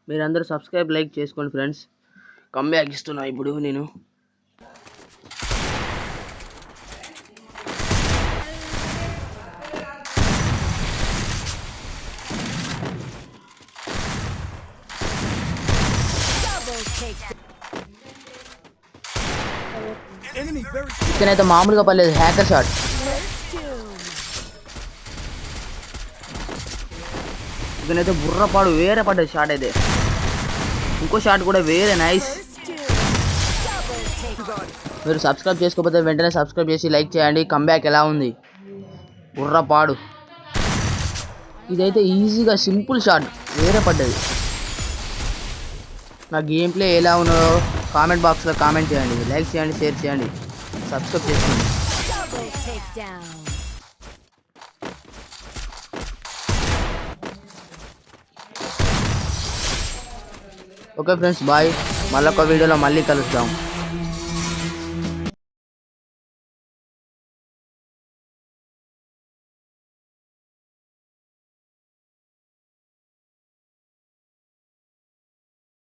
మీరందరూ subscribe like చేసుకోండి friends. Comeback ఇస్తున్నా ఇప్పుడు నేను. ఇక్కడైతే మామూలుగా పర్లేదు, హ్యాకర్ షాట్. ఇక్కడైతే బుర్రపాడు వేరే పడ్డది షాట్ అయితే. ఇంకో షాట్ కూడా వేరే నైస్. మీరు సబ్స్క్రైబ్ చేసుకోకపోతే వెంటనే సబ్స్క్రైబ్ చేసి లైక్ చేయండి. కమ్బ్యాక్ ఎలా ఉంది? బుర్రపాడు. ఇదైతే ఈజీగా సింపుల్ షాట్ వేరే పడ్డది. నా గేమ్ ప్లే ఎలా ఉన్నదో కామెంట్ బాక్స్లో కామెంట్ చేయండి. లైక్ చేయండి, షేర్ చేయండి, సబ్స్క్రైబ్ చేసుకోండి. Okay friends, bye. మళ్ళొక వీడియోలో మళ్ళీ కలుద్దాం.